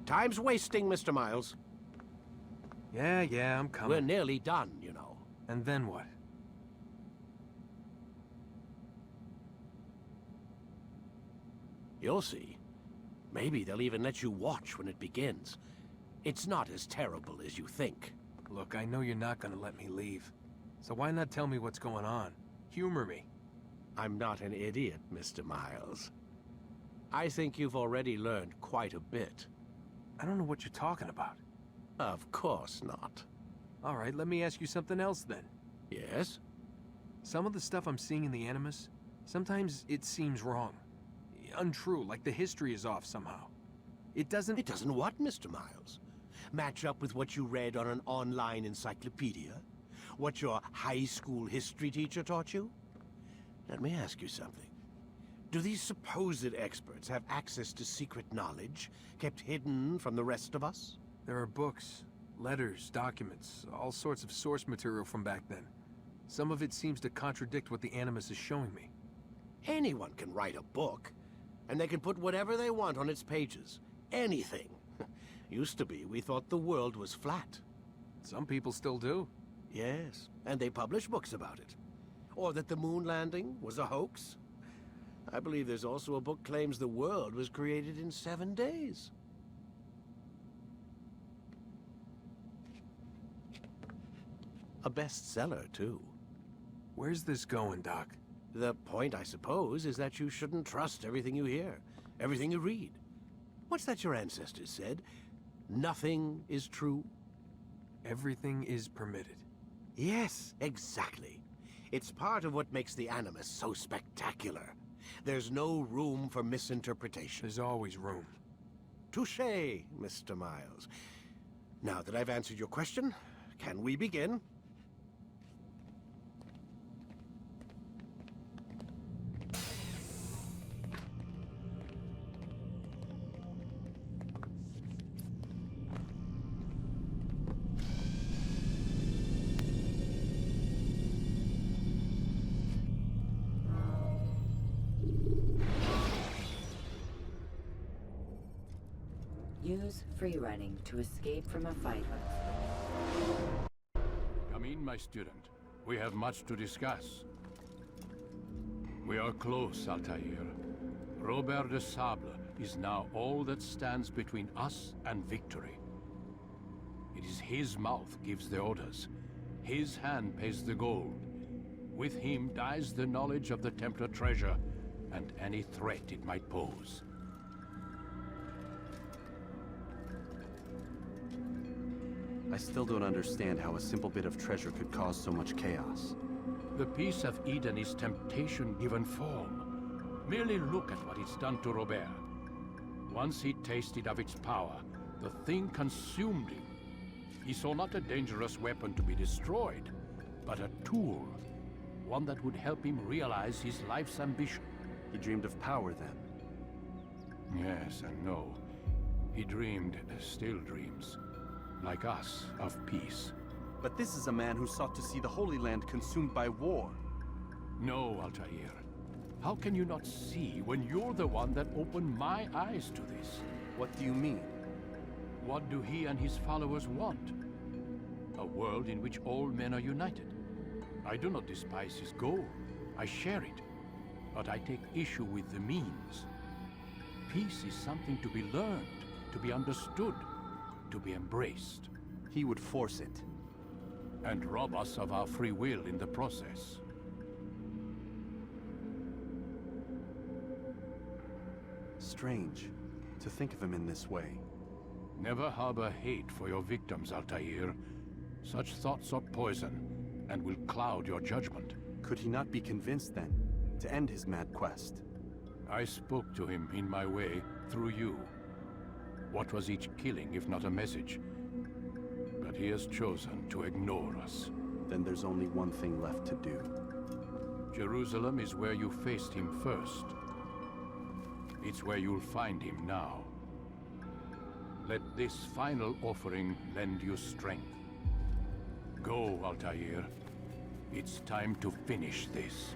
Time's wasting, Mr. Miles. Yeah, I'm coming. We're nearly done, you know. And then what? You'll see. Maybe they'll even let you watch when it begins. It's not as terrible as you think. Look, I know you're not gonna let me leave. So why not tell me what's going on? Humor me. I'm not an idiot, Mr. Miles. I think you've already learned quite a bit. I don't know what you're talking about. Of course not. All right, let me ask you something else then. Yes? Some of the stuff I'm seeing in the Animus, sometimes it seems wrong. Untrue, like the history is off somehow. It doesn't... It doesn't what, Mr. Miles? Match up with what you read on an online encyclopedia? What your high school history teacher taught you? Let me ask you something. Do these supposed experts have access to secret knowledge, kept hidden from the rest of us? There are books, letters, documents, all sorts of source material from back then. Some of it seems to contradict what the Animus is showing me. Anyone can write a book, and they can put whatever they want on its pages. Anything. Used to be, we thought the world was flat. Some people still do. Yes, and they publish books about it. Or that the moon landing was a hoax. I believe there's also a book claims the world was created in 7 days. A bestseller, too. Where's this going, Doc? The point, I suppose, is that you shouldn't trust everything you hear, everything you read. What's that your ancestors said? Nothing is true? Everything is permitted. Yes, exactly. It's part of what makes the Animus so spectacular. There's no room for misinterpretation. There's always room. Touché, Mr. Miles. Now that I've answered your question, can we begin? Use free running to escape from a fight. Come in, my student. We have much to discuss. We are close, Altaïr. Robert de Sable is now all that stands between us and victory. It is his mouth gives the orders. His hand pays the gold. With him dies the knowledge of the Templar treasure and any threat it might pose. I still don't understand how a simple bit of treasure could cause so much chaos. The Peace of Eden is temptation given form. Merely look at what it's done to Robert. Once he tasted of its power, the thing consumed him. He saw not a dangerous weapon to be destroyed, but a tool. One that would help him realize his life's ambition. He dreamed of power then? Yes and no. He dreamed, still dreams. Like us, of peace. But this is a man who sought to see the Holy Land consumed by war. No, Altaïr. How can you not see when you're the one that opened my eyes to this? What do you mean? What do he and his followers want? A world in which all men are united. I do not despise his goal. I share it. But I take issue with the means. Peace is something to be learned, to be understood, to be embraced. He would force it. And rob us of our free will in the process. Strange, to think of him in this way. Never harbor hate for your victims, Altaïr. Such thoughts are poison, and will cloud your judgment. Could he not be convinced, then, to end his mad quest? I spoke to him in my way, through you. What was each killing if not a message? But he has chosen to ignore us. Then there's only one thing left to do. Jerusalem is where you faced him first. It's where you'll find him now. Let this final offering lend you strength. Go, Altaïr. It's time to finish this.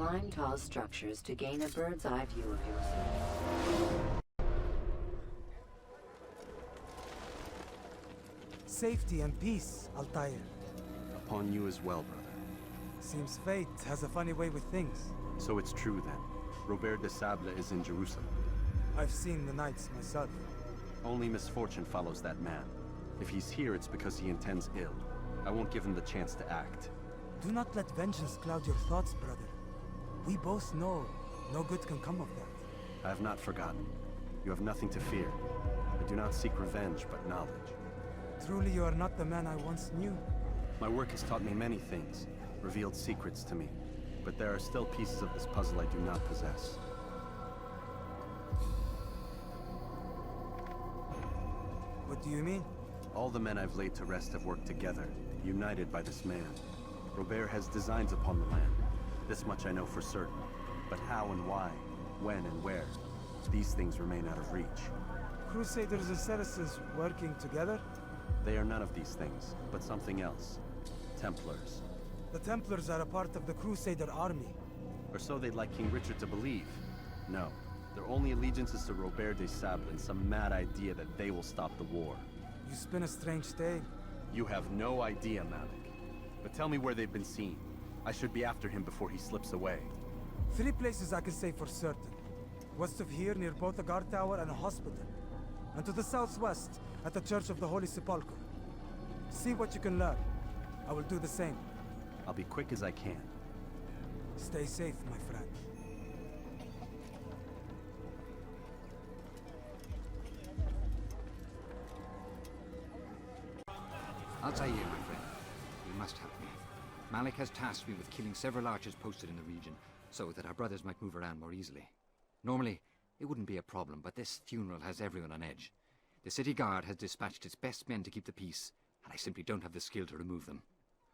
Climb tall structures to gain a bird's eye view of yourself. Safety and peace, Altaïr. Upon you as well, brother. Seems fate has a funny way with things. So it's true then. Robert de Sable is in Jerusalem. I've seen the Knights myself. Only misfortune follows that man. If he's here, it's because he intends ill. I won't give him the chance to act. Do not let vengeance cloud your thoughts, brother. We both know no good can come of that. I have not forgotten. You have nothing to fear. I do not seek revenge, but knowledge. Truly, you are not the man I once knew. My work has taught me many things, revealed secrets to me. But there are still pieces of this puzzle I do not possess. What do you mean? All the men I've laid to rest have worked together, united by this man. Robert has designs upon the land. This much I know for certain. But how and why, when and where, these things remain out of reach. Crusaders and citizens working together? They are none of these things, but something else. Templars. The Templars are a part of the Crusader army. Or so they'd like King Richard to believe. No, their only allegiance is to Robert de Sable and some mad idea that they will stop the war. You spin a strange tale. You have no idea, Malik. But tell me where they've been seen. I should be after him before he slips away. 3 places I can say for certain. West of here, near both a guard tower and a hospital. And to the southwest, at the Church of the Holy Sepulchre. See what you can learn. I will do the same. I'll be quick as I can. Stay safe, my friend. Altaïr, my friend. You must help me. Malik has tasked me with killing several archers posted in the region, so that our brothers might move around more easily. Normally, it wouldn't be a problem, but this funeral has everyone on edge. The city guard has dispatched its best men to keep the peace, and I simply don't have the skill to remove them.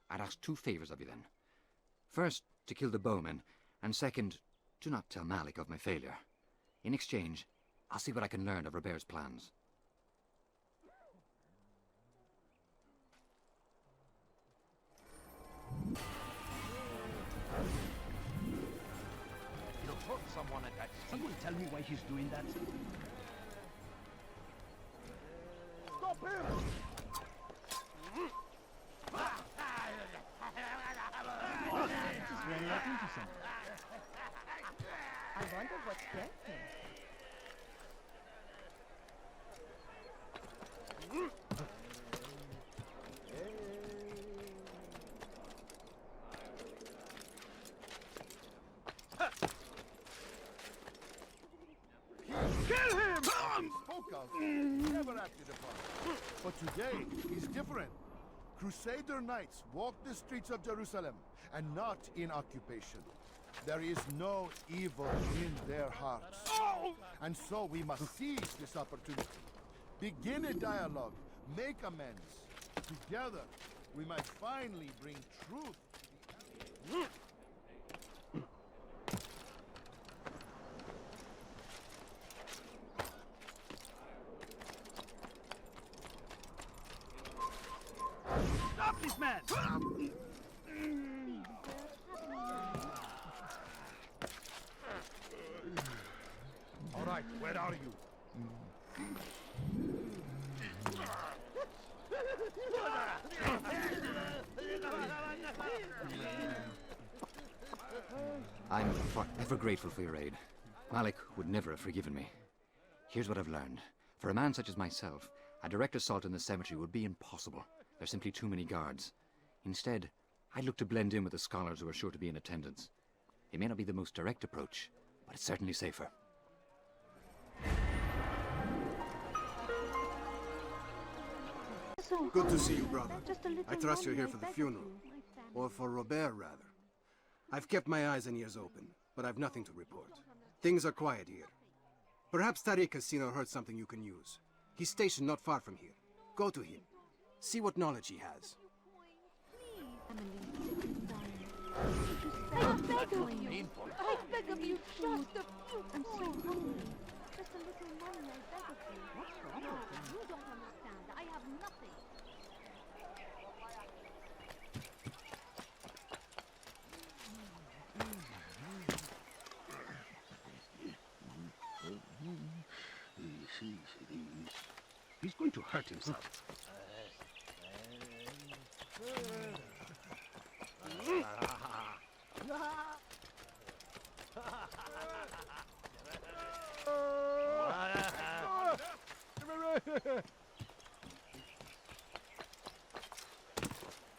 I'd ask 2 favors of you then. First, to kill the bowmen, and second, do not tell Malik of my failure. In exchange, I'll see what I can learn of Robert's plans. He'll hurt someone at that. Someone tell me why he's doing that. Stop him! This is really interesting. I wonder what scared him. Kill him! Spoke of, never acted upon. But today is different. Crusader knights walk the streets of Jerusalem, and not in occupation. There is no evil in their hearts. And so we must seize this opportunity. Begin a dialogue, make amends. Together, we might finally bring truth to the enemy. Stop this man! All right, where are you? I'm forever grateful for your aid. Malik would never have forgiven me. Here's what I've learned. For a man such as myself, a direct assault on the cemetery would be impossible. There's simply too many guards. Instead, I'd look to blend in with the scholars who are sure to be in attendance. It may not be the most direct approach, but it's certainly safer. Good to see you, brother. I trust you're here for the funeral. Or for Robert, rather. I've kept my eyes and ears open, but I've nothing to report. Things are quiet here. Perhaps Tariq has seen or heard something you can use. He's stationed not far from here. Go to him. See what knowledge he has. I beg of you. I beg of you, just a few coins. I'm so hungry. Just a little money, I beg of you. What's wrong with you? You don't understand. I have nothing. He's going to hurt himself.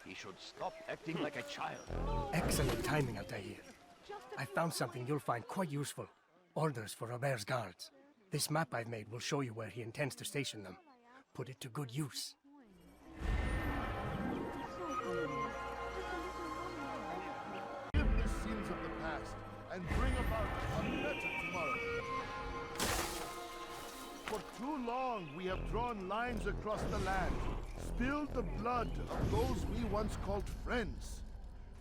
He should stop acting like a child. Excellent timing, Altaïr. I found something you'll find quite useful. Orders for Robert's guards. This map I've made will show you where he intends to station them. Put it to good use. Forgive the sins of the past and bring about a better tomorrow. For too long, we have drawn lines across the land, spilled the blood of those we once called friends.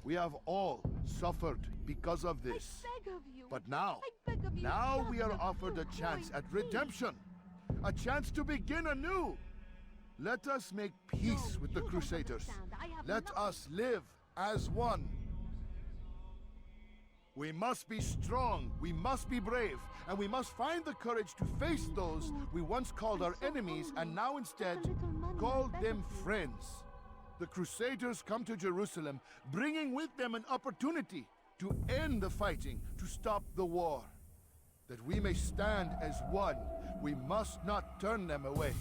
We have all suffered because of this. But now we are offered a chance at redemption, a chance to begin anew. Let us make peace with the Crusaders. Let us live as one. We must be strong, we must be brave, and we must find the courage to face those we once called our enemies and now instead call them friends. The Crusaders come to Jerusalem, bringing with them an opportunity to end the fighting, to stop the war. That we may stand as one, we must not turn them away.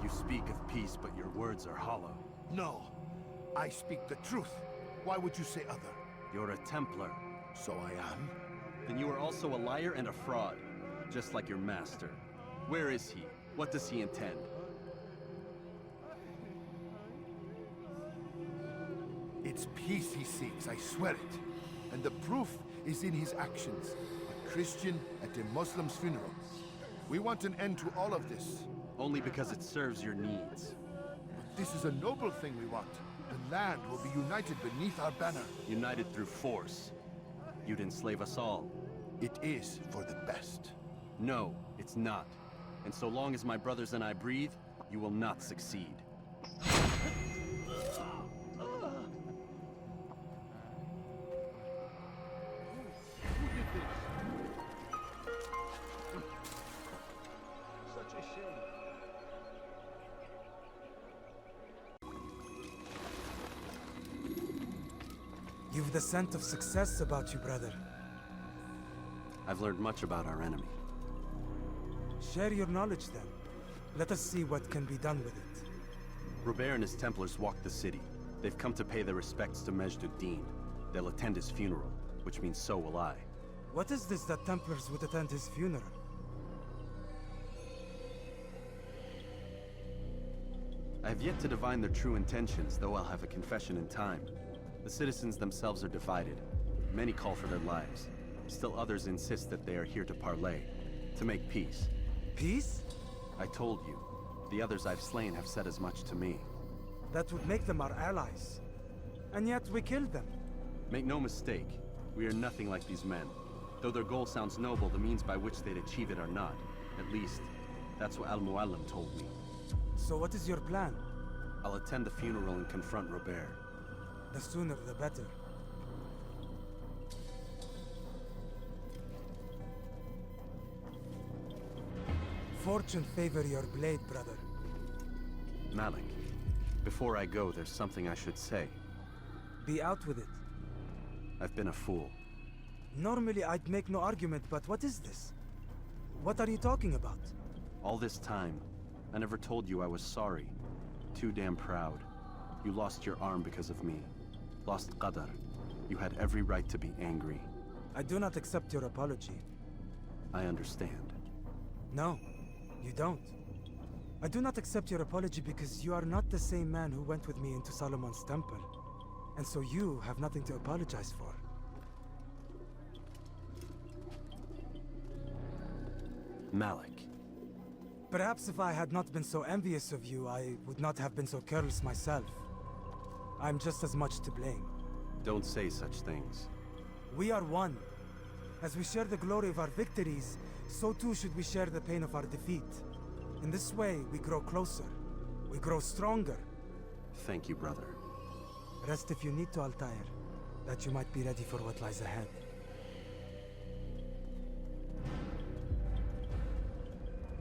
You speak of peace, but your words are hollow. No, I speak the truth. Why would you say other? You're a Templar. So I am. Then you are also a liar and a fraud, just like your master. Where is he? What does he intend? It's peace he seeks, I swear it. And the proof is in his actions. A Christian at a Muslim's funeral. We want an end to all of this. Only because it serves your needs. But this is a noble thing we want. The land will be united beneath our banner. United through force. You'd enslave us all. It is for the best. No, it's not. And so long as my brothers and I breathe, you will not succeed. Such a shame. You've the scent of success about you, brother. I've learned much about our enemy. Share your knowledge then. Let us see what can be done with it. Robert and his Templars walked the city. They've come to pay their respects to Majd ad-Din. They'll attend his funeral, which means so will I. What is this that Templars would attend his funeral? I have yet to divine their true intentions, though I'll have a confession in time. The citizens themselves are divided. Many call for their lives. Still others insist that they are here to parley, to make peace. Peace? I told you. The others I've slain have said as much to me. That would make them our allies. And yet we killed them. Make no mistake, we are nothing like these men. Though their goal sounds noble, the means by which they'd achieve it are not. At least, that's what Al-Muallim told me. So what is your plan? I'll attend the funeral and confront Robert. The sooner the better. Fortune favor your blade, brother. Malik, before I go, there's something I should say. Be out with it. I've been a fool. Normally I'd make no argument, but what is this? What are you talking about? All this time, I never told you I was sorry. Too damn proud. You lost your arm because of me. Lost Qadar. You had every right to be angry. I do not accept your apology. I understand. No, you don't. I do not accept your apology because you are not the same man who went with me into Solomon's temple. And so you have nothing to apologize for. Malik. Perhaps if I had not been so envious of you, I would not have been so careless myself. I'm just as much to blame. Don't say such things. We are one. As we share the glory of our victories, so too should we share the pain of our defeat. In this way, we grow closer. We grow stronger. Thank you, brother. Rest if you need to, Altaïr, that you might be ready for what lies ahead.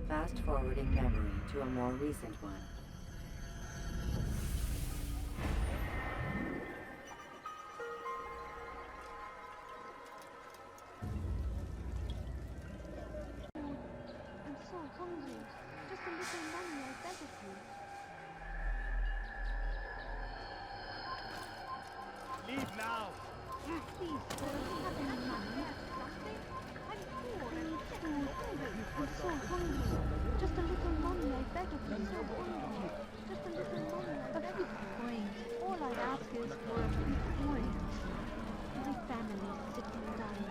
Fast-forwarding memory to a more recent one. I'm so hungry. Just a little money, I beg of you. Leave now! Please, sir, do you have any money? Something? I'm poor and sick and hungry. I'm so hungry. Just a little money, I beg of you. I'm so hungry. Just a little money, I beg of you. A few coins. All I ask is for a few coins. My family is sick and dying.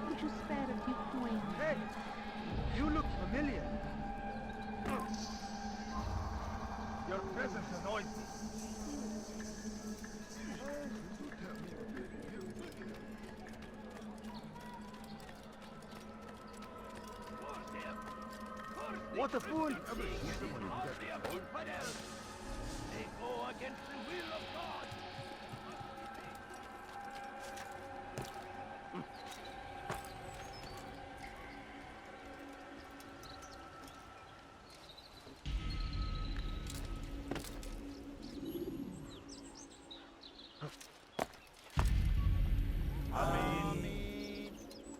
Would you spare a few coins? Hey! You look familiar. Your presence annoys me. What a fool! They go against the will of God.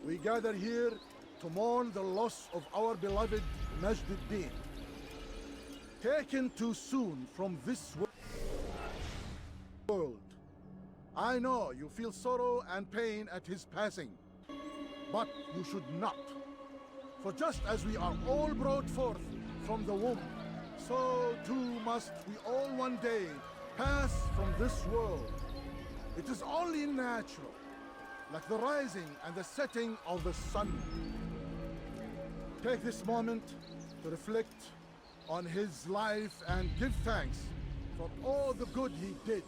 We gather here to mourn the loss of our beloved Majd-ud-Din, taken too soon from this world. I know you feel sorrow and pain at his passing, but you should not. For just as we are all brought forth from the womb, so too must we all one day pass from this world. It is only natural, like the rising and the setting of the sun. Take this moment to reflect on his life and give thanks for all the good he did.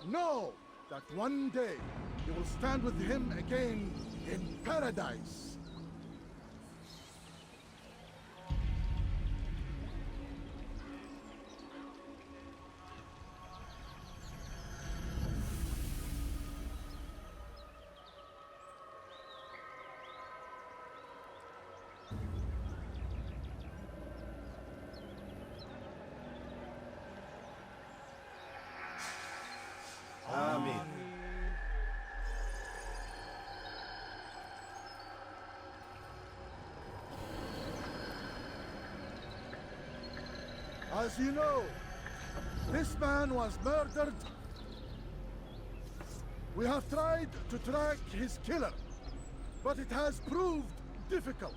Know that one day you will stand with him again in paradise. Amen. As you know, this man was murdered. We have tried to track his killer, but it has proved difficult.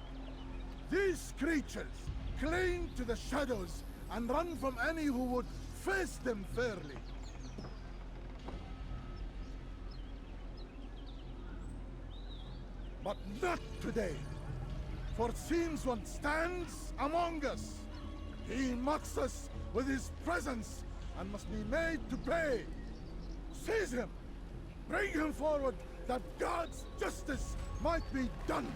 These creatures cling to the shadows and run from any who would face them fairly. But not today, for it seems one stands among us. He mocks us with his presence and must be made to pay. Seize him! Bring him forward that God's justice might be done!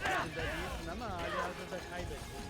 Farkında değilsin ama halihazırda kaybettin.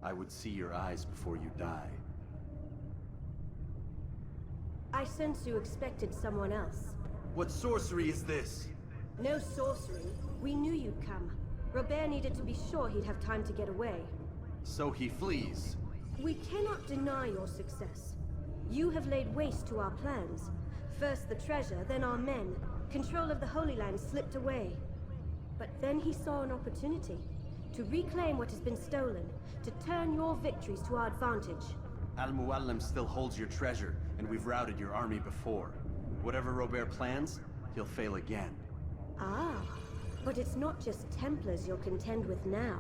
I would see your eyes before you die. I sense you expected someone else. What sorcery is this? No sorcery. We knew you'd come. Robert needed to be sure he'd have time to get away. So he flees. We cannot deny your success. You have laid waste to our plans. First the treasure, then our men. Control of the Holy Land slipped away. But then he saw an opportunity. To reclaim what has been stolen. To turn your victories to our advantage. Al-Muallim still holds your treasure, and we've routed your army before. Whatever Robert plans, he'll fail again. Ah, but it's not just Templars you'll contend with now.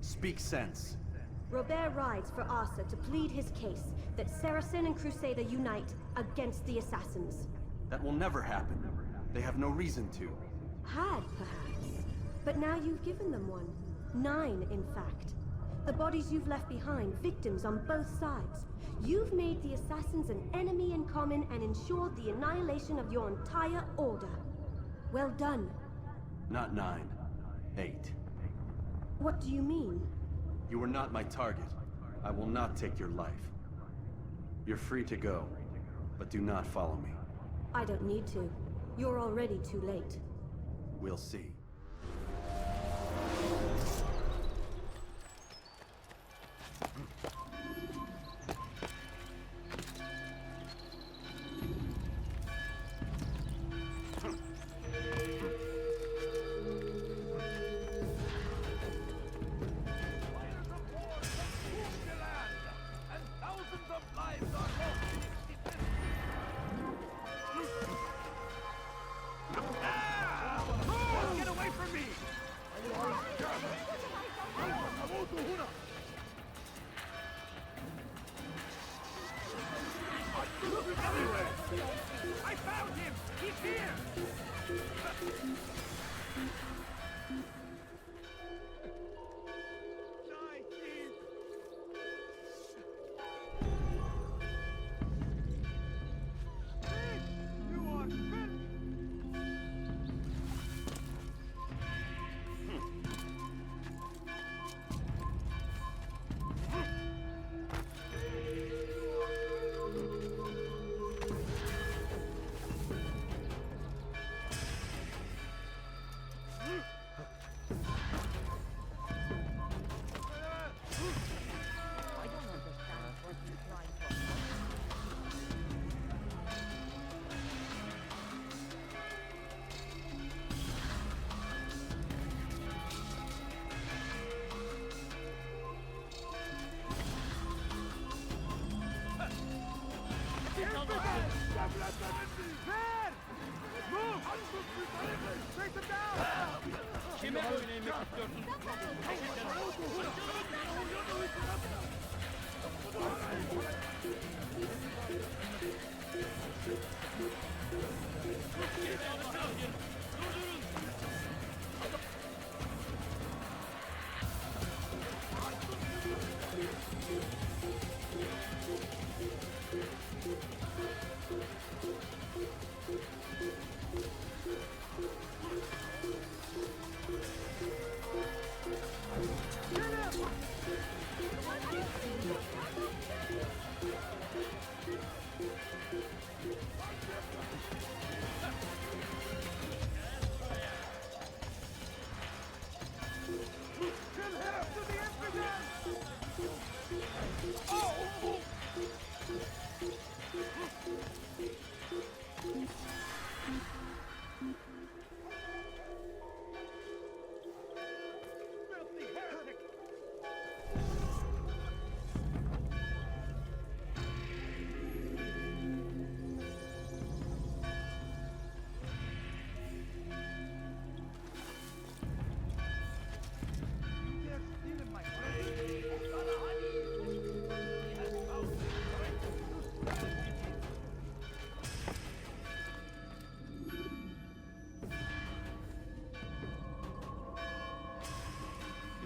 Speak sense. Robert rides for Asa to plead his case that Saracen and Crusader unite against the Assassins. That will never happen. They have no reason to. Had, perhaps. But now you've given them one. 9, in fact. The bodies you've left behind, victims on both sides. You've made the Assassins an enemy in common and ensured the annihilation of your entire order. Well done. Not 9. 8. What do you mean? You are not my target. I will not take your life. You're free to go, but do not follow me. I don't need to. You're already too late. We'll see. everywhere! I found him! He's here! Kime oynamak istiyorsun?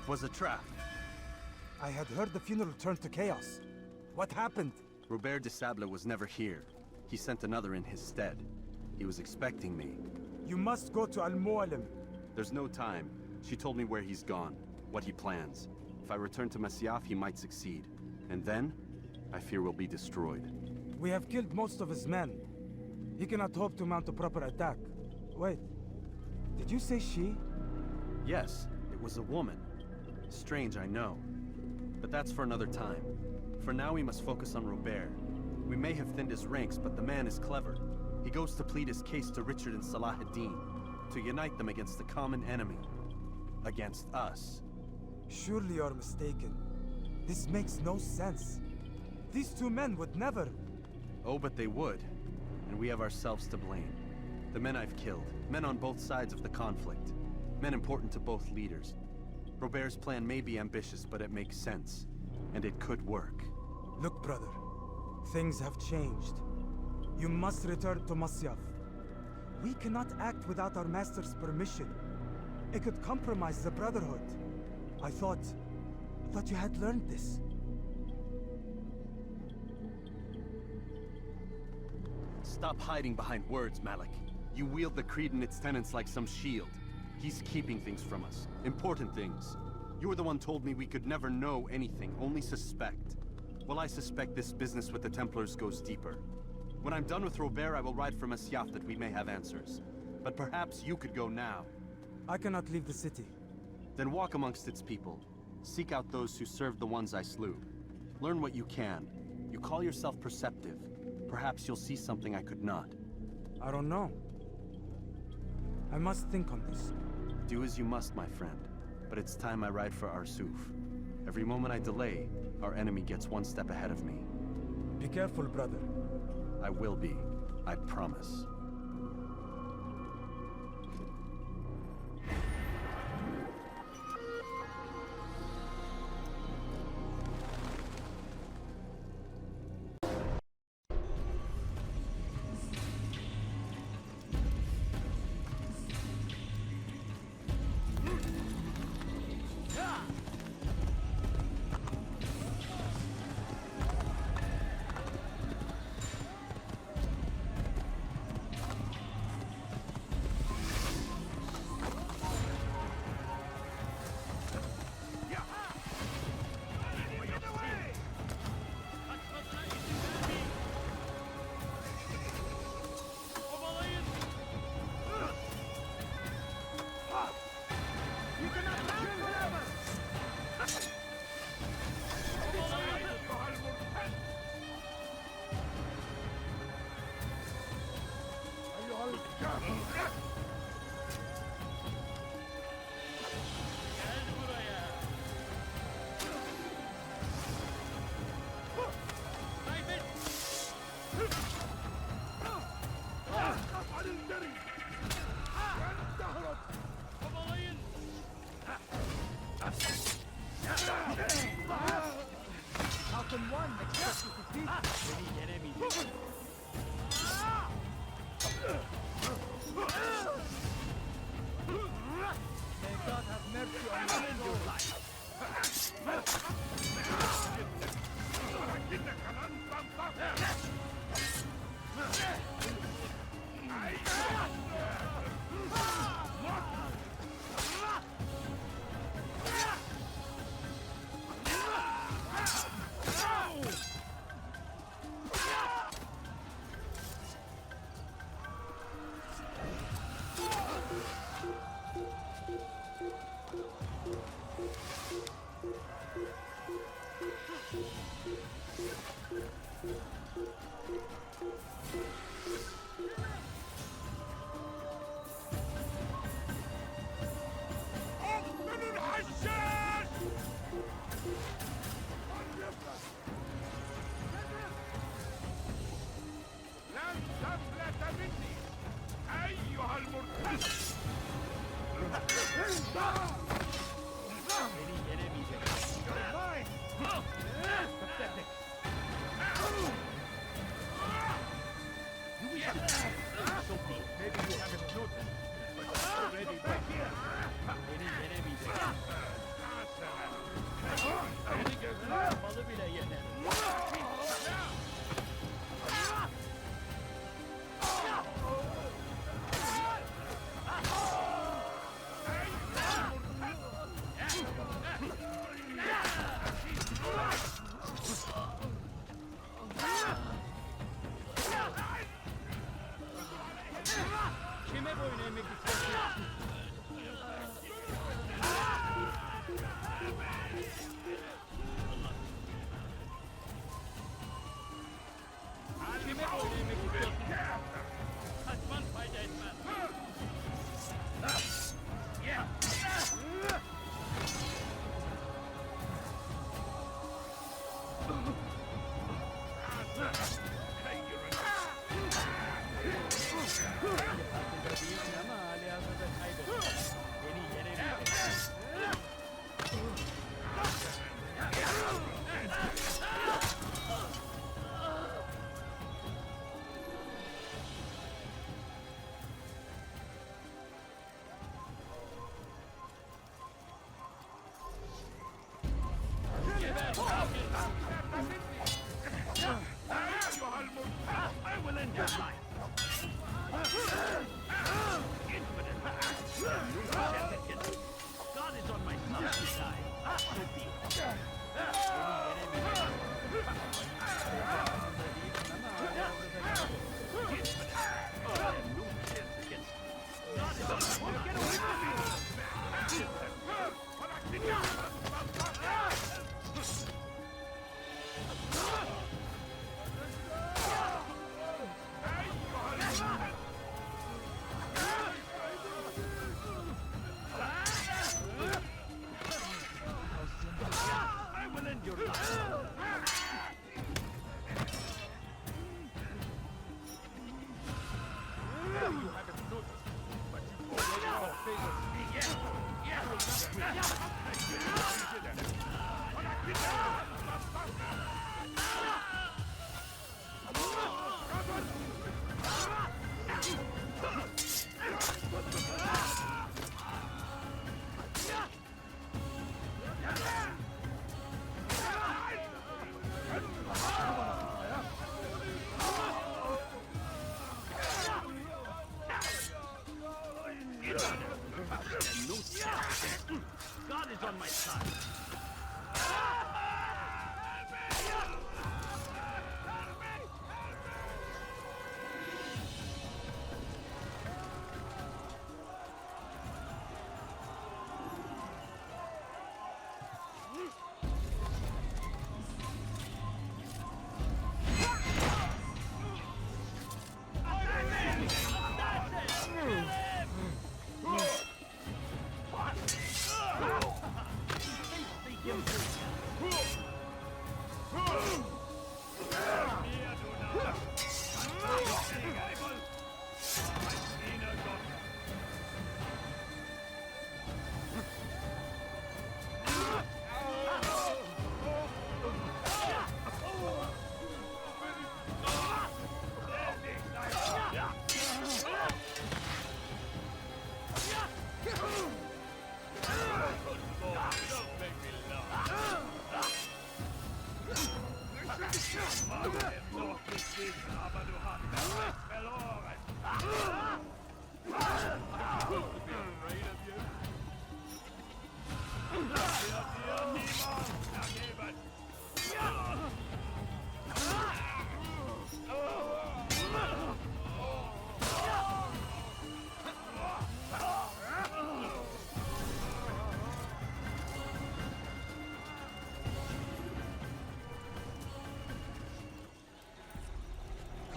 Was a trap. I had heard the funeral turned to chaos. What happened? Robert de Sable was never here. He sent another in his stead. He was expecting me. You must go to Al-Mualim. There's no time. She told me where he's gone, what he plans. If I return to Masyaf, he might succeed. And then, I fear we'll be destroyed. We have killed most of his men. He cannot hope to mount a proper attack. Wait, did you say she? Yes, it was a woman. Strange, I know. But that's for another time. For now, we must focus on Robert. We may have thinned his ranks, but the man is clever. He goes to plead his case to Richard and Salah ad-Din, to unite them against the common enemy. Against us. Surely you're mistaken. This makes no sense. These two men would never... Oh, but they would. And we have ourselves to blame. The men I've killed, men on both sides of the conflict. Men important to both leaders. Robert's plan may be ambitious, but it makes sense. And it could work. Look, brother. Things have changed. You must return to Masyaf. We cannot act without our master's permission. It could compromise the Brotherhood. I thought you had learned this. Stop hiding behind words, Malik. You wield the creed and its tenets like some shield. He's keeping things from us. Important things. You were the one told me we could never know anything, only suspect. Well, I suspect this business with the Templars goes deeper. When I'm done with Robert, I will ride for Masyaf that we may have answers. But perhaps you could go now. I cannot leave the city. Then walk amongst its people. Seek out those who served the ones I slew. Learn what you can. You call yourself perceptive. Perhaps you'll see something I could not. I don't know. I must think on this. Do as you must, my friend. But it's time I ride for Arsuf. Every moment I delay, our enemy gets one step ahead of me. Be careful, brother. I will be. I promise.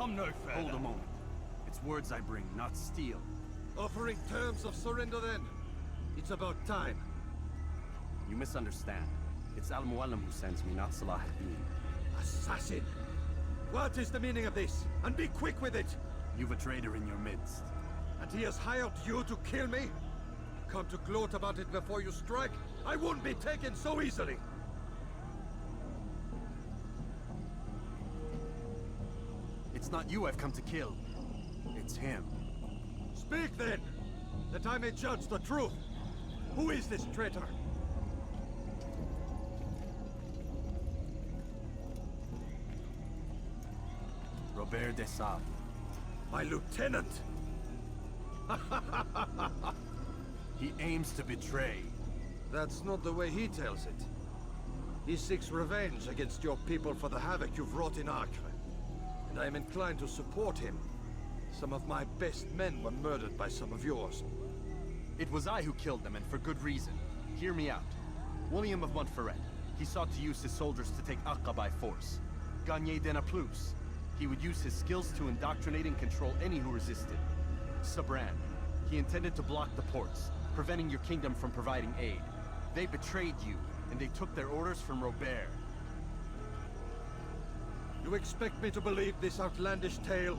come no further. Hold a moment. It's words I bring, not steel. Offering terms of surrender then. It's about time. You misunderstand. It's Al-Mualim who sends me, not Salah ad-Din. Assassin! What is the meaning of this? And be quick with it! You've a traitor in your midst. And he has hired you to kill me? Come to gloat about it before you strike? I won't be taken so easily! It's not you I've come to kill. It's him. Speak then, that I may judge the truth. Who is this traitor? Robert de Sable. My lieutenant! He aims to betray. That's not the way he tells it. He seeks revenge against your people for the havoc you've wrought in Acre. And I am inclined to support him. Some of my best men were murdered by some of yours. It was I who killed them, and for good reason. Hear me out. William of Montferrat. He sought to use his soldiers to take Acre by force. Gagné de Naplouse. He would use his skills to indoctrinate and control any who resisted. Sabran. He intended to block the ports, preventing your kingdom from providing aid. They betrayed you, and they took their orders from Robert. You expect me to believe this outlandish tale?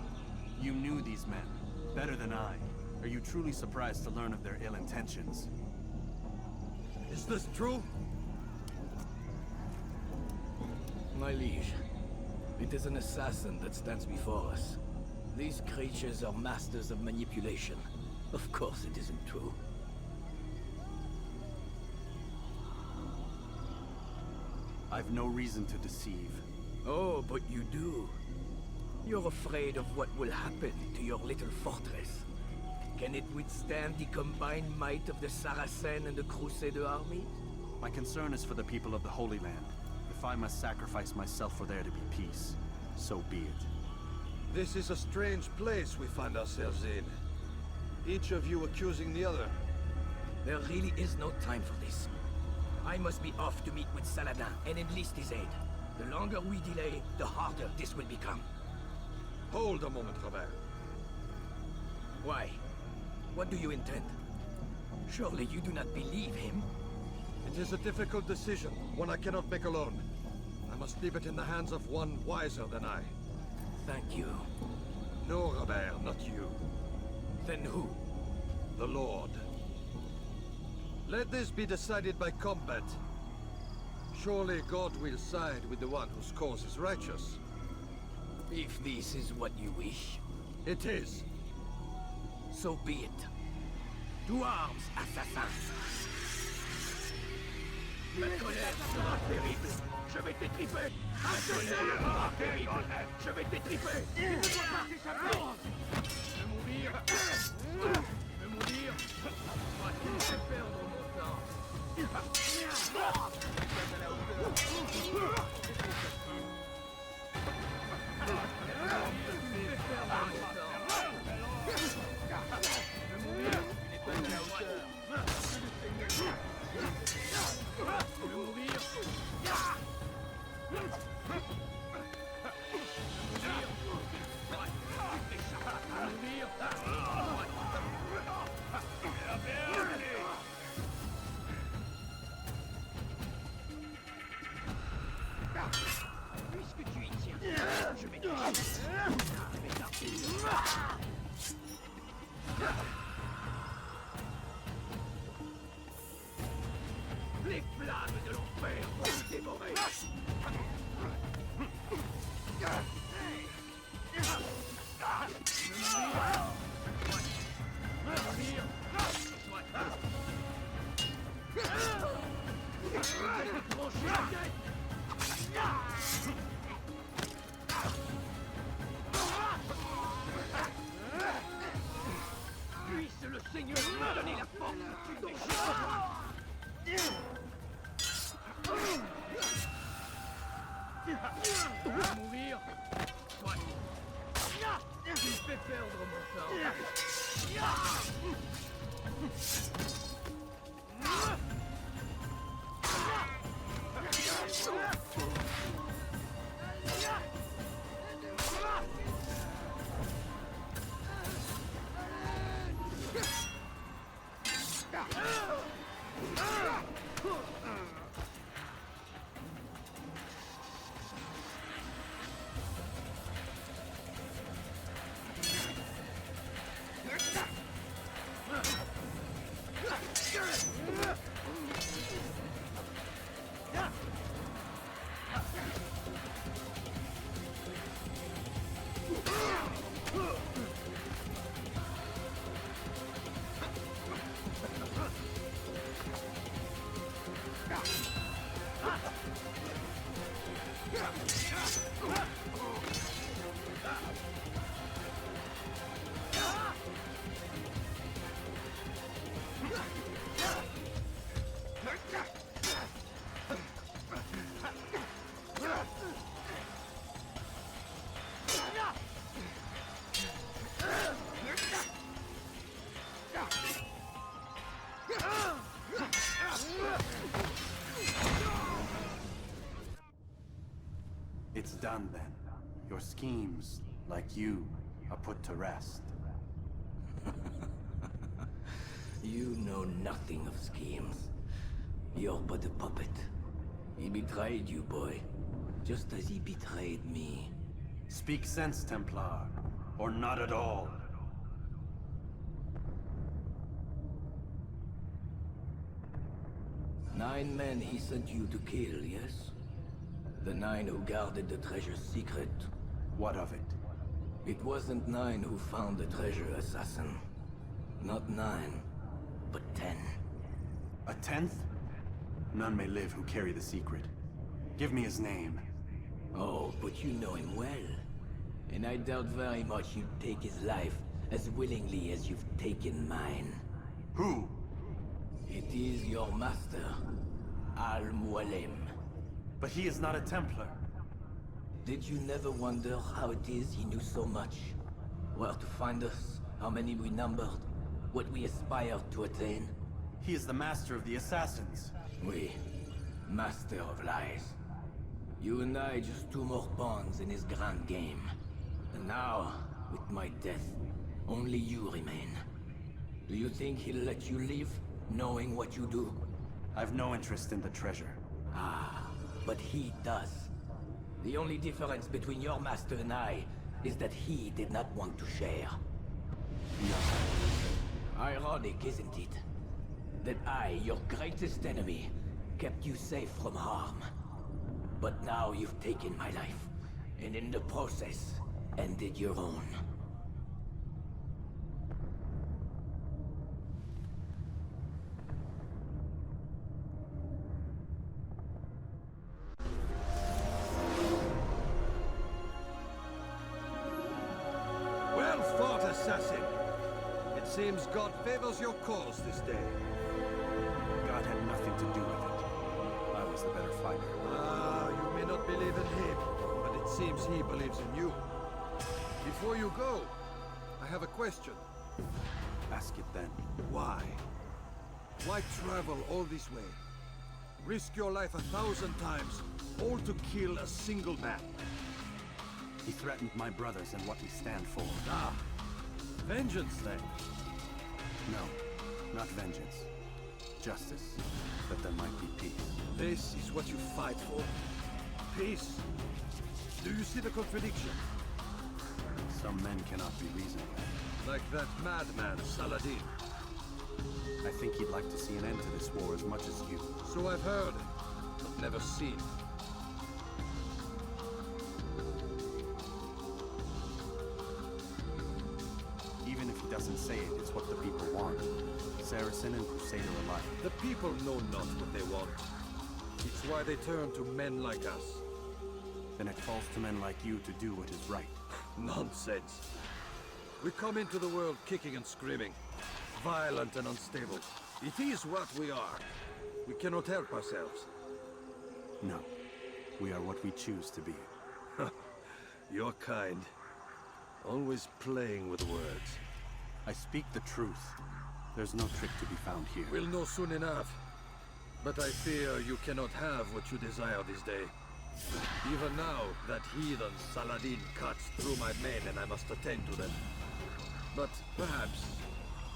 You knew these men, better than I. Are you truly surprised to learn of their ill intentions? Is this true? My liege, it is an assassin that stands before us. These creatures are masters of manipulation. Of course it isn't true. I've no reason to deceive. Oh, but you do. You're afraid of what will happen to your little fortress. Can it withstand the combined might of the Saracen and the Crusader armies? My concern is for the people of the Holy Land. If I must sacrifice myself for there to be peace, so be it. This is a strange place we find ourselves in. Each of you accusing the other. There really is no time for this. I must be off to meet with Saladin and enlist his aid. The longer we delay, the harder this will become. Hold a moment, Robert. Why? What do you intend? Surely you do not believe him? It is a difficult decision, one I cannot make alone. I must leave it in the hands of one wiser than I. Thank you. No, Robert, not you. Then who? The Lord. Let this be decided by combat. Surely God will side with the one whose cause is righteous. If this is what you wish. It is. So be it. To arms, assassins! Ma colère sera terrible. Je vais t'étriper. Ma colère sera terrible. Je vais t'étriper. Il ne doit pas s'échapper. Je veux mourir. Je veux mourir. Moi, tu me fais perdre mon temps. Tu pas à la hauteur. Tu me fais perdre mon temps. Je veux mourir. Tu n'es pas à la hauteur. Je veux mourir. Puisque tu y tiens, je vais te les flammes de l'enfer vont te dévorer. Puisse le Seigneur me donner la force que tu déchires. Mourir. Soit. Tu me fais perdre mon temps. done then. Your schemes, like you, are put to rest. You know nothing of schemes. You're but a puppet. He betrayed you, boy. Just as he betrayed me. Speak sense, Templar. Or not at all. Nine men he sent you to kill, yes? The 9 who guarded the treasure's secret. What of it? It wasn't 9 who found the treasure, assassin. Not 9, but 10. A 10th? None may live who carry the secret. Give me his name. Oh, but you know him well. And I doubt very much you'd take his life as willingly as you've taken mine. Who? It is your master, Al-Mualim. But he is not a Templar. Did you never wonder how it is he knew so much? Where to find us, how many we numbered, what we aspired to attain? He is the master of the assassins. Oui, master of lies. You and I just 2 more pawns in his grand game. And now, with my death, only you remain. Do you think he'll let you live, knowing what you do? I've no interest in the treasure. Ah, but he does. The only difference between your master and I is that he did not want to share. No. Ironic, isn't it? That I, your greatest enemy, kept you safe from harm. But now you've taken my life, and in the process, ended your own. Well fought, assassin! It seems God favors your cause this day. God had nothing to do with it. I was the better fighter. Ah, you may not believe in him, but it seems he believes in you. Before you go, I have a question. Ask it then. Why? Why travel all this way? Risk your life 1,000 times, all to kill a single man. He threatened my brothers and what we stand for. Ah, vengeance then? No, not vengeance. Justice, that there might be peace. This is what you fight for? Peace? Do you see the contradiction? Some men cannot be reasoned with. Like that madman, Saladin. I think he'd like to see an end to this war as much as you. So I've heard, but never seen. Even if he doesn't say it, it's what the people want. Saracen and Crusader alike. The people know not what they want. It's why they turn to men like us. Then it falls to men like you to do what is right. Nonsense. We come into the world kicking and screaming, violent and unstable. It is what we are. We cannot help ourselves. No. We are what we choose to be. You're kind. Always playing with words. I speak the truth. There's no trick to be found here. We'll know soon enough. But I fear you cannot have what you desire this day. Even now, that heathen Saladin cuts through my men and I must attend to them. But perhaps,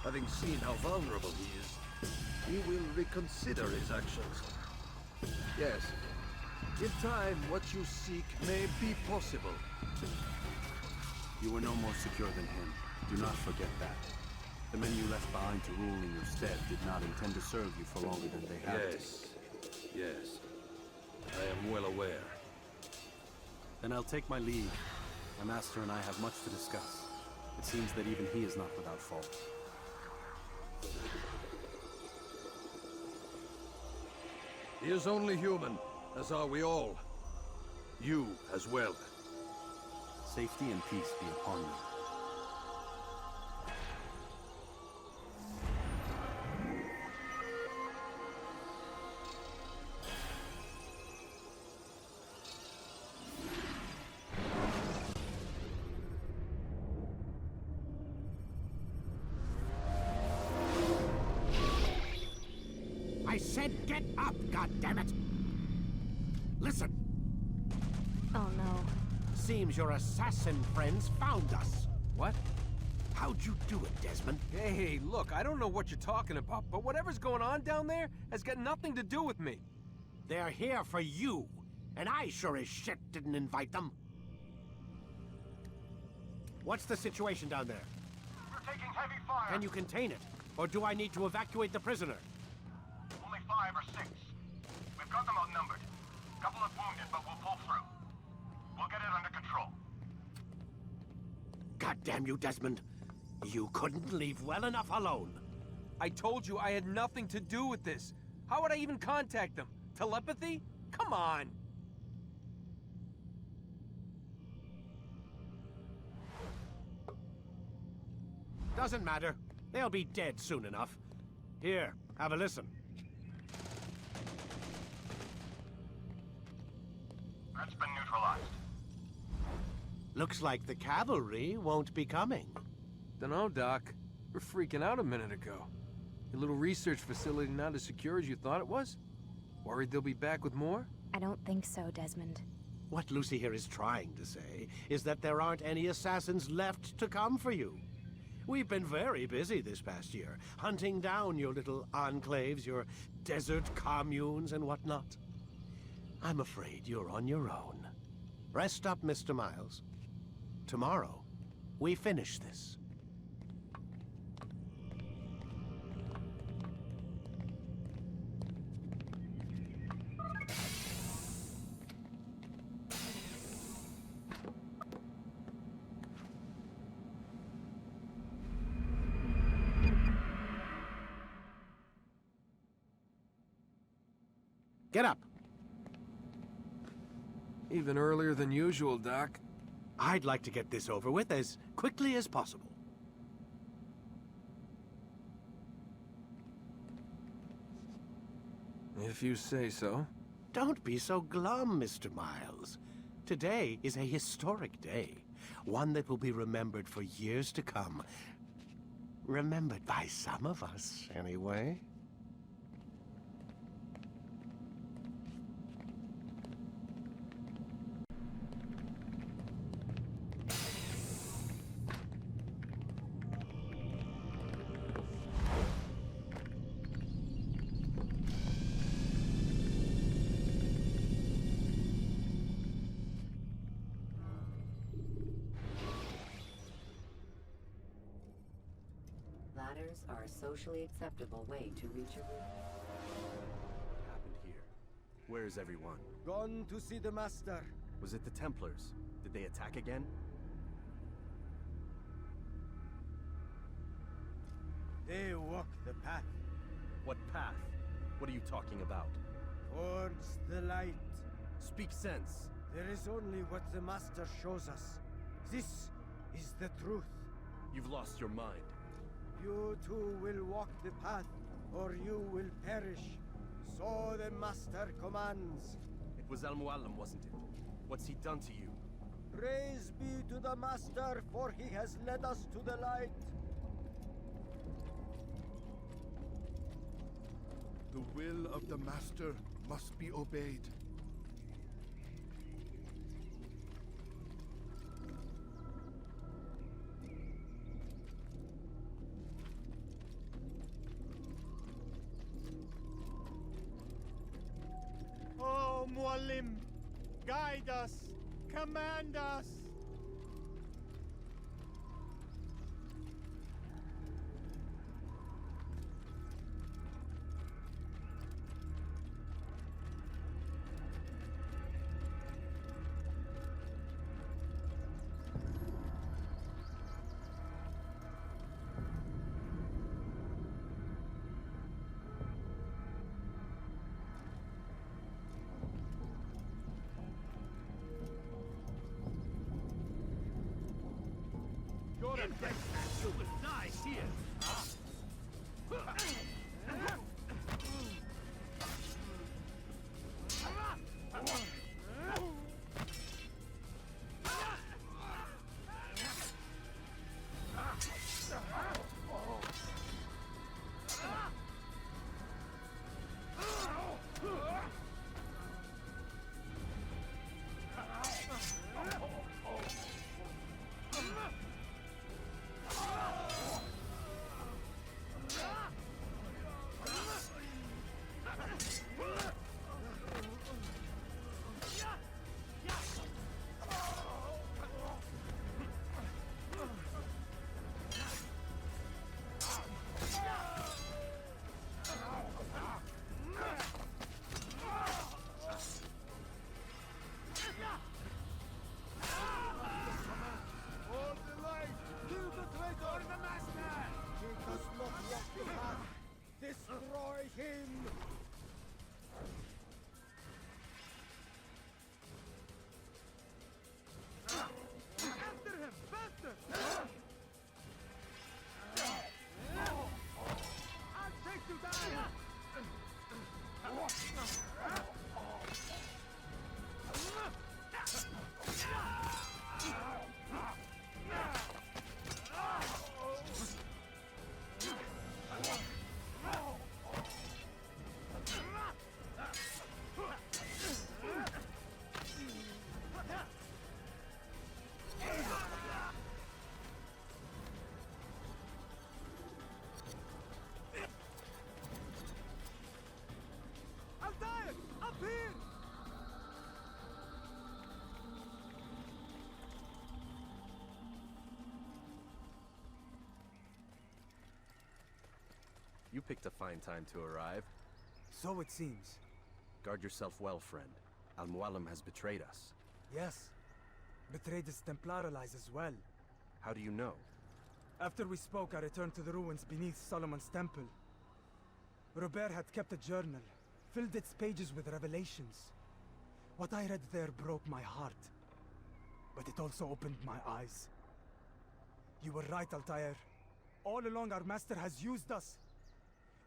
having seen how vulnerable he is, he will reconsider his actions. Yes, in time, what you seek may be possible. You were no more secure than him. Do not forget that. The men you left behind to rule in your stead did not intend to serve you for longer than they had to. Yes. I am well aware. Then I'll take my leave. My master and I have much to discuss. It seems that even he is not without fault. He is only human, as are we all. You as well. Safety and peace be upon you. I said get up, goddammit! Listen! Oh no. seems your assassin friends found us. What? How'd you do it, Desmond? Hey, look, I don't know what you're talking about, but whatever's going on down there has got nothing to do with me. They're here for you, and I sure as shit didn't invite them. What's the situation down there? We're taking heavy fire. Can you contain it? Or do I need to evacuate the prisoner? Only 5 or 6. We've got them outnumbered. Couple of wounded, but we'll pull through. We'll get it under control. God damn you, Desmond. You couldn't leave well enough alone. I told you I had nothing to do with this. How would I even contact them? Telepathy? Come on. Doesn't matter. They'll be dead soon enough. Here, have a listen. Threat's been neutralized. Looks like the cavalry won't be coming. Dunno, Doc. We're freaking out a minute ago. Your little research facility not as secure as you thought it was? Worried they'll be back with more? I don't think so, Desmond. What Lucy here is trying to say is that there aren't any assassins left to come for you. We've been very busy this past year, hunting down your little enclaves, your desert communes and whatnot. I'm afraid you're on your own. Rest up, Mr. Miles. Tomorrow, we finish this. Get up. Even earlier than usual, Doc. I'd like to get this over with as quickly as possible. If you say so. Don't be so glum, Mr. Miles. Today is a historic day. One that will be remembered for years to come. Remembered by some of us, anyway. Ladders are a socially acceptable way to reach a... What happened here? Where is everyone? Gone to see the master. Was it the Templars? Did they attack again? They walk the path. What path? What are you talking about? Towards the light. Speak sense. There is only what the master shows us. This is the truth. You've lost your mind. You too will walk the path, or you will perish. So the master commands. It was Al-Muallim, wasn't it? What's he done to you? Praise be to the master, for he has led us to the light. The will of the master must be obeyed. Oh, Muallim, guide us, command us. You will die here. You picked a fine time to arrive. So it seems. Guard yourself well, friend. Al-Mualim has betrayed us. Yes. Betrayed his Templar allies as well. How do you know? After we spoke, I returned to the ruins beneath Solomon's temple. Robert had kept a journal, filled its pages with revelations. What I read there broke my heart. But it also opened my eyes. You were right, Altaïr. All along, our master has used us.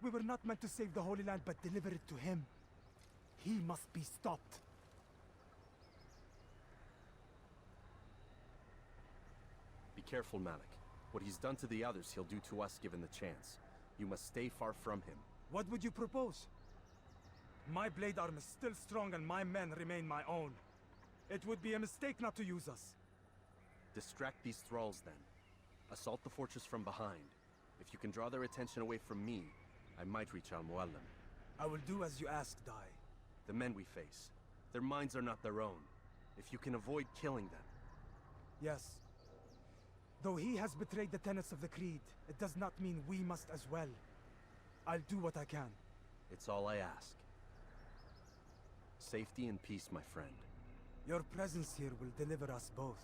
We were not meant to save the Holy Land, but deliver it to him. He must be stopped. Be careful, Malik. What he's done to the others, he'll do to us given the chance. You must stay far from him. What would you propose? My blade arm is still strong and my men remain my own. It would be a mistake not to use us. Distract these thralls, then. Assault the fortress from behind. If you can draw their attention away from me, I might reach Al-Mualim. I will do as you ask, Dai. The men we face, their minds are not their own. If you can avoid killing them. Yes. Though he has betrayed the tenets of the Creed, it does not mean we must as well. I'll do what I can. It's all I ask. Safety and peace, my friend. Your presence here will deliver us both.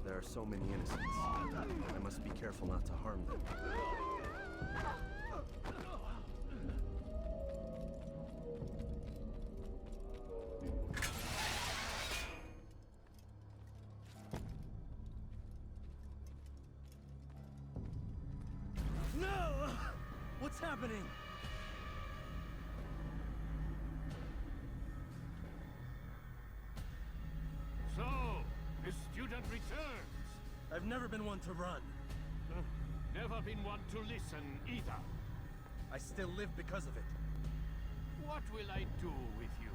There are so many innocents. I must be careful not to harm them. No! What's happening? So, the student returns. I've never been one to run. Never been one to listen either. I still live because of it. What will I do with you?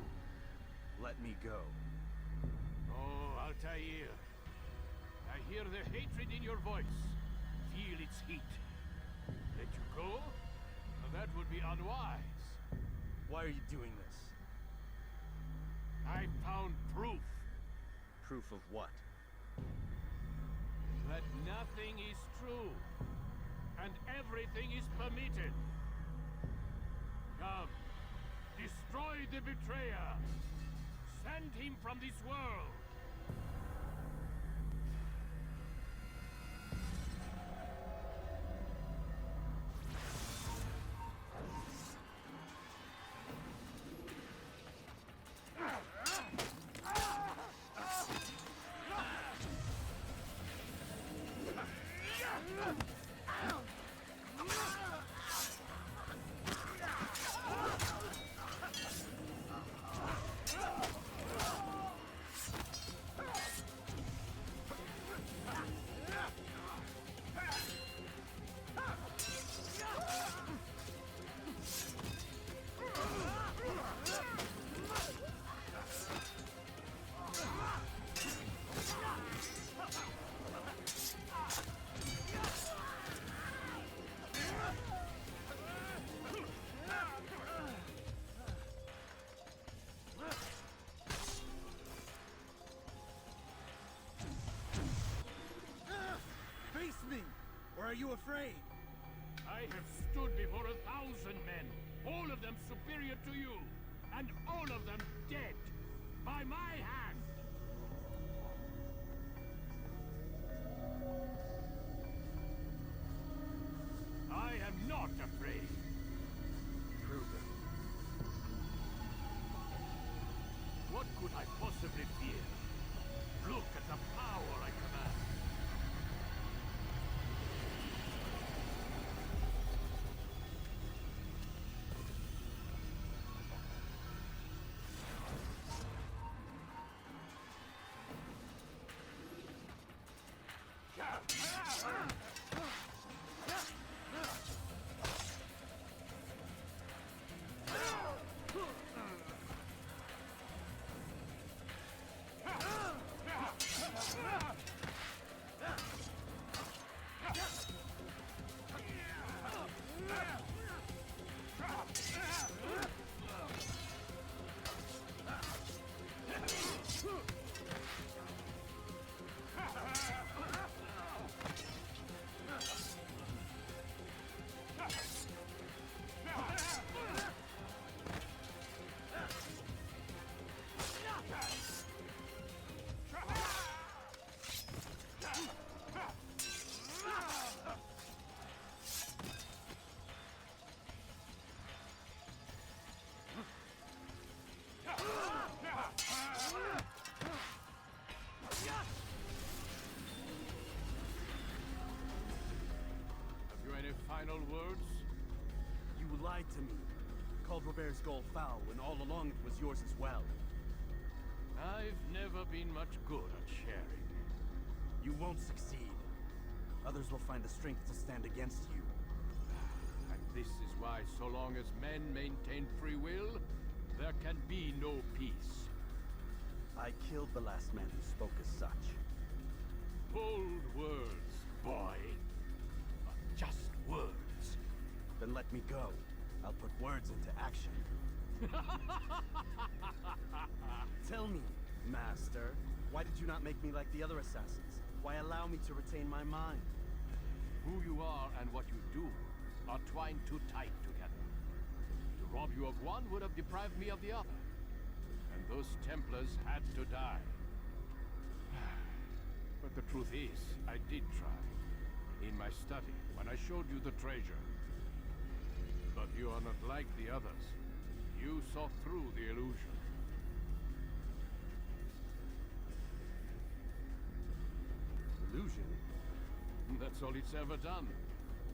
Let me go. Oh, Altaïr. I hear the hatred in your voice. Feel its heat. Let you go? That would be unwise. Why are you doing this? I found proof. Proof of what? That nothing is true. And everything is permitted. Come. Destroy the betrayer. Send him from this world. Are you afraid? I have stood before 1,000 men, all of them superior to you, and all of them dead, by my hand. I am not afraid. Prove it. What could I possibly fear? Look at the power I command. final words? You lied to me. Called Robert's goal foul when all along it was yours as well. I've never been much good at sharing. You won't succeed. Others will find the strength to stand against you. And this is why so long as men maintain free will, there can be no peace. I killed the last man who spoke as such. Bold words, boy. But just words. Then let me go. I'll put words into action. Tell me, Master, why did you not make me like the other assassins? Why allow me to retain my mind? Who you are and what you do are twined too tight together. To rob you of one would have deprived me of the other. And those Templars had to die. But the truth is, I did try. In my study, when I showed you the treasure. But you are not like the others. You saw through the illusion. Illusion? That's all it's ever done.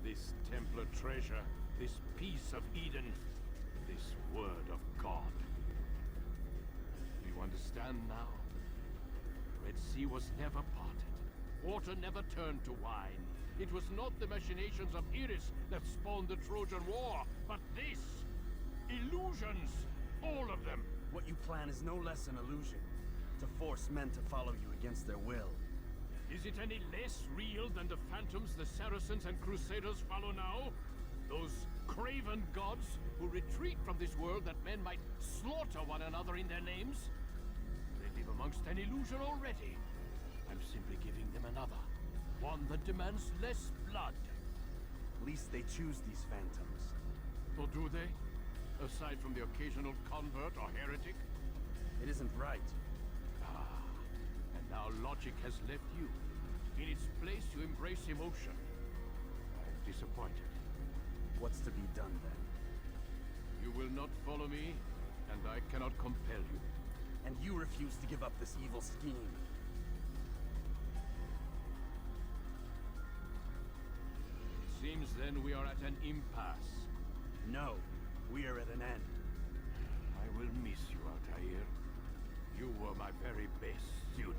This Templar treasure, this piece of Eden, this word of God. Do you understand now? Red Sea was never parted. Water never turned to wine. It was not the machinations of Iris that spawned the Trojan War, but this! Illusions! All of them! What you plan is no less an illusion. To force men to follow you against their will. Is it any less real than the phantoms the Saracens and Crusaders follow now? Those craven gods who retreat from this world that men might slaughter one another in their names? They live amongst an illusion already. I'm simply giving them another. One that demands less blood. At least they choose these phantoms. Or do they? Aside from the occasional convert or heretic? It isn't right. Ah, and now logic has left you. In its place, you embrace emotion. I'm disappointed. What's to be done then? You will not follow me, and I cannot compel you. And you refuse to give up this evil scheme. Seems then we are at an impasse. No, we are at an end. I will miss you, Altaïr. You were my very best student.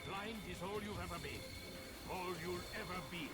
Blind is all you've ever been. All you'll ever be.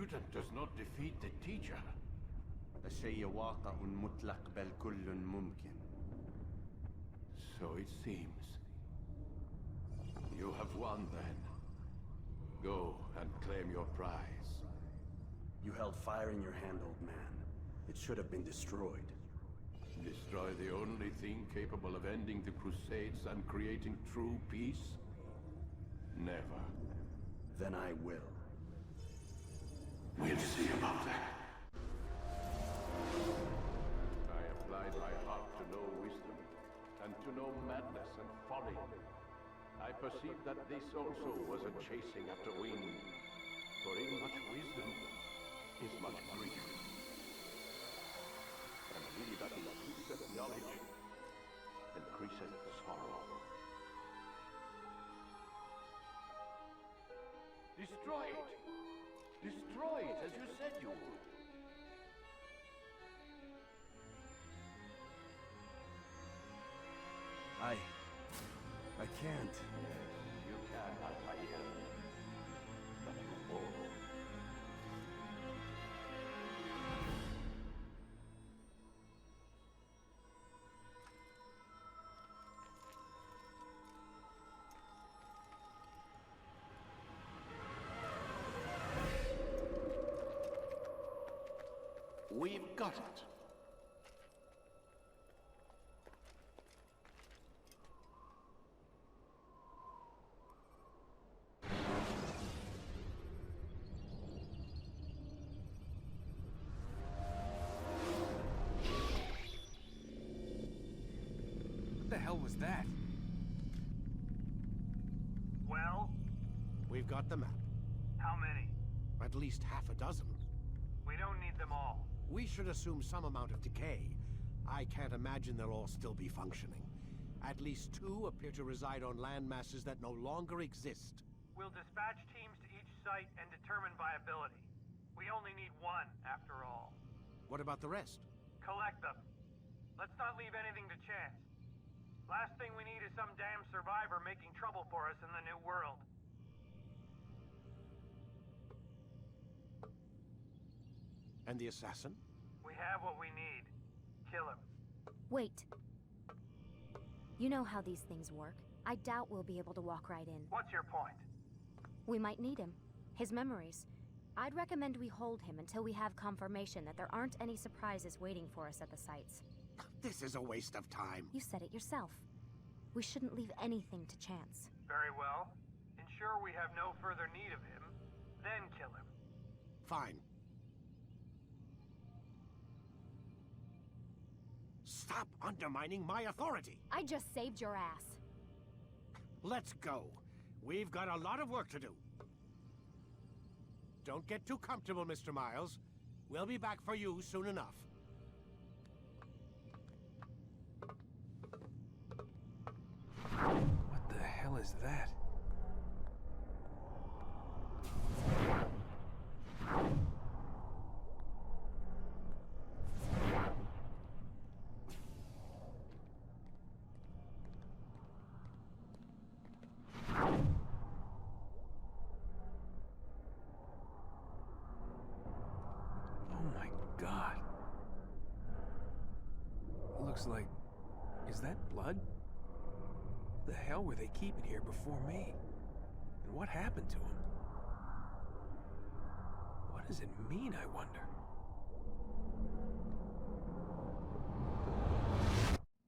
student does not defeat the teacher. الشيء واقع مطلق بل كل ممكن. So it seems. You have won then. Go and claim your prize. You held fire in your hand, old man. It should have been destroyed. Destroy the only thing capable of ending the Crusades and creating true peace? Never. Then I will. We'll see about that. I applied my heart to know wisdom, and to know madness and folly. I perceived that this also was a chasing after wind, for in much wisdom is much grief. And he that increaseth knowledge increaseth sorrow. Destroy it! Destroy it as you said you would! I can't. You can, Altaïr. But you won't. We've got it. What the hell was that? Well? We've got the map. How many? At least half a dozen. We don't need them all. We should assume some amount of decay. I can't imagine they'll all still be functioning. At least 2 appear to reside on land masses that no longer exist. We'll dispatch teams to each site and determine viability. We only need 1, after all. What about the rest? Collect them. Let's not leave anything to chance. Last thing we need is some damn survivor making trouble for us in the new world. And the assassin? We have what we need. Kill him. Wait. You know how these things work. I doubt we'll be able to walk right in. What's your point? We might need him. His memories. I'd recommend we hold him until we have confirmation that there aren't any surprises waiting for us at the sites. This is a waste of time. You said it yourself. We shouldn't leave anything to chance. Very well. Ensure we have no further need of him, then kill him. Fine. Stop undermining my authority! I just saved your ass. Let's go. We've got a lot of work to do. Don't get too comfortable, Mr. Miles. We'll be back for you soon enough. What the hell is that? Looks like... Is that blood? The hell were they keeping here before me? And what happened to him? What does it mean, I wonder?